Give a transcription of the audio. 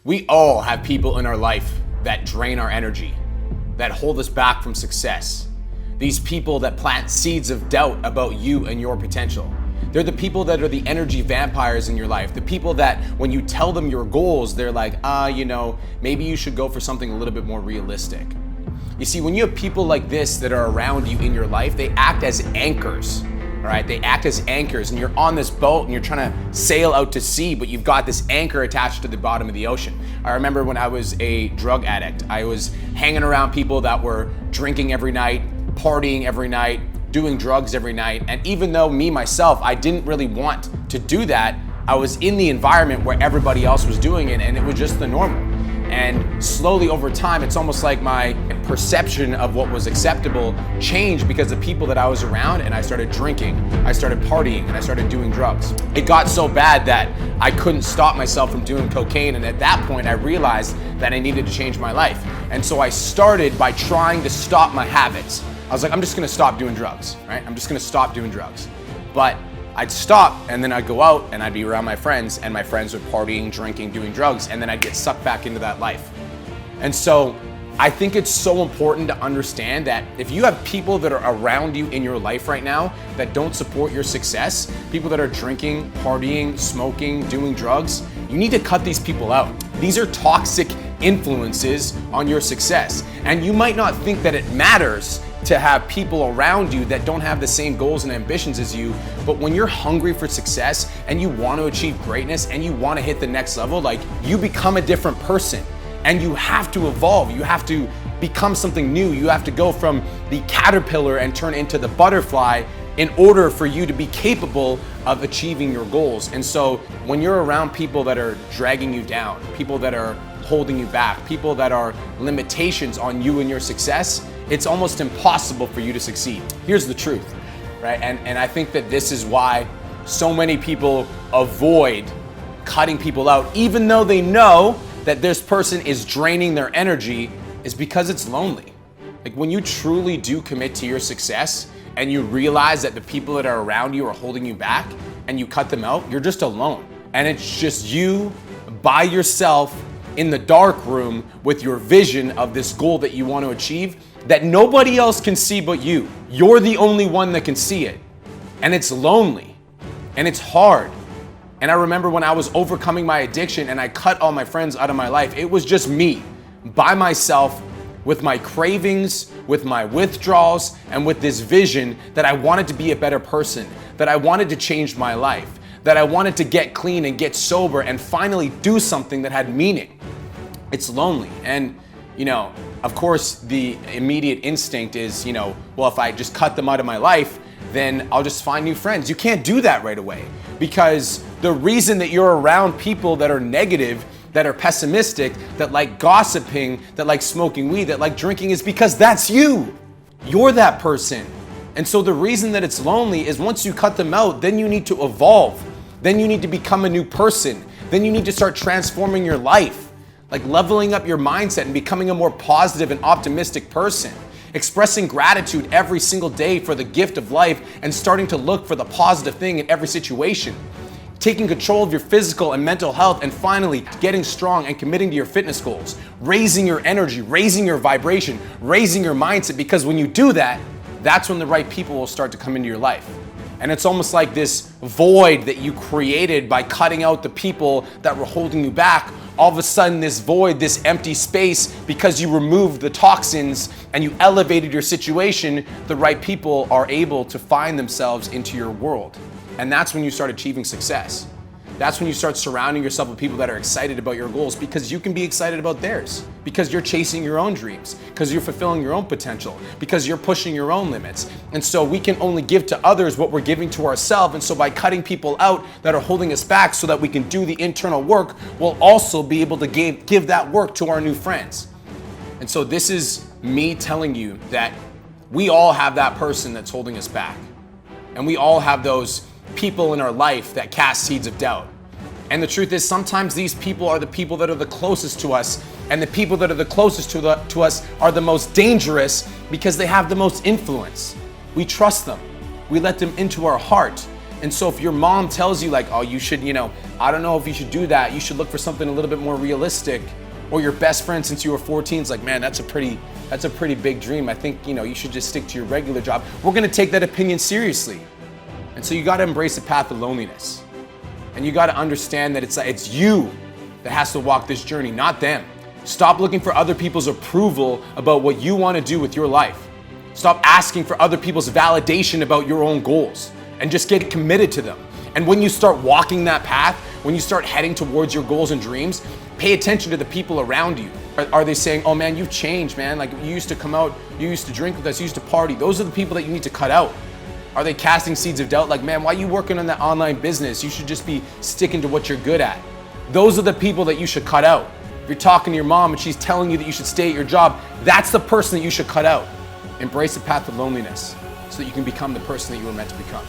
We all have people in our life that drain our energy, that hold us back from success. These people that plant seeds of doubt about you and your potential. They're the people that are the energy vampires in your life. The people that when you tell them your goals, they're like, maybe you should go for something a little bit more realistic. You see, when you have people like this that are around you in your life, they act as anchors. All right, they act as anchors, and you're on this boat and you're trying to sail out to sea, but you've got this anchor attached to the bottom of the ocean. I remember when I was a drug addict, I was hanging around people that were drinking every night, partying every night, doing drugs every night. And even though myself, I didn't really want to do that, I was in the environment where everybody else was doing it, and it was just the normal. And slowly over time, it's almost like my perception of what was acceptable changed because of people that I was around, and I started drinking, I started partying, and I started doing drugs. It got so bad that I couldn't stop myself from doing cocaine, and at that point I realized that I needed to change my life. And so I started by trying to stop my habits. I was like, I'm just gonna stop doing drugs, right? I'm just gonna stop doing drugs. But I'd stop, and then I'd go out and I'd be around my friends, and my friends were partying, drinking, doing drugs, and then I'd get sucked back into that life. And so I think it's so important to understand that if you have people that are around you in your life right now that don't support your success, people that are drinking, partying, smoking, doing drugs, you need to cut these people out. These are toxic influences on your success. And you might not think that it matters to have people around you that don't have the same goals and ambitions as you, but when you're hungry for success and you want to achieve greatness and you want to hit the next level, like, you become a different person and you have to evolve. You have to become something new. You have to go from the caterpillar and turn into the butterfly in order for you to be capable of achieving your goals. And so when you're around people that are dragging you down, people that are holding you back, people that are limitations on you and your success, it's almost impossible for you to succeed. Here's the truth, right? And I think that this is why so many people avoid cutting people out, even though they know that this person is draining their energy, is because it's lonely. Like, when you truly do commit to your success and you realize that the people that are around you are holding you back and you cut them out, you're just alone. And it's just you by yourself in the dark room with your vision of this goal that you want to achieve that nobody else can see but you. You're the only one that can see it. And it's lonely and it's hard. And I remember when I was overcoming my addiction and I cut all my friends out of my life, it was just me by myself with my cravings, with my withdrawals, and with this vision that I wanted to be a better person, that I wanted to change my life, that I wanted to get clean and get sober and finally do something that had meaning. It's lonely. And, of course, the immediate instinct is, well, if I just cut them out of my life, then I'll just find new friends. You can't do that right away, because the reason that you're around people that are negative, that are pessimistic, that like gossiping, that like smoking weed, that like drinking, is because that's you. You're that person. And so the reason that it's lonely is once you cut them out, then you need to evolve. Then you need to become a new person. Then you need to start transforming your life, like leveling up your mindset and becoming a more positive and optimistic person, expressing gratitude every single day for the gift of life and starting to look for the positive thing in every situation, taking control of your physical and mental health, and finally getting strong and committing to your fitness goals, raising your energy, raising your vibration, raising your mindset, because when you do that, that's when the right people will start to come into your life. And it's almost like this void that you created by cutting out the people that were holding you back. All of a sudden, this void, this empty space, because you removed the toxins and you elevated your situation, the right people are able to find themselves into your world. And that's when you start achieving success. That's when you start surrounding yourself with people that are excited about your goals, because you can be excited about theirs, because you're chasing your own dreams, because you're fulfilling your own potential, because you're pushing your own limits. And so we can only give to others what we're giving to ourselves. And so by cutting people out that are holding us back so that we can do the internal work, we'll also be able to give that work to our new friends. And so this is me telling you that we all have that person that's holding us back. And we all have those people in our life that cast seeds of doubt. And the truth is, sometimes these people are the people that are the closest to us, and the people that are the closest to us are the most dangerous because they have the most influence. We trust them. We let them into our heart. And so if your mom tells you like, oh, you should, I don't know if you should do that. You should look for something a little bit more realistic. Or your best friend since you were 14 is like, man, that's a pretty big dream. I think, you should just stick to your regular job. We're gonna take that opinion seriously. And so you gotta embrace the path of loneliness. And you gotta understand that it's you that has to walk this journey, not them. Stop looking for other people's approval about what you wanna do with your life. Stop asking for other people's validation about your own goals and just get committed to them. And when you start walking that path, when you start heading towards your goals and dreams, pay attention to the people around you. Are they saying, oh man, you've changed, man. Like you used to come out, you used to drink with us, you used to party. Those are the people that you need to cut out. Are they casting seeds of doubt? Like, man, why are you working on that online business? You should just be sticking to what you're good at. Those are the people that you should cut out. If you're talking to your mom and she's telling you that you should stay at your job, that's the person that you should cut out. Embrace the path of loneliness so that you can become the person that you were meant to become.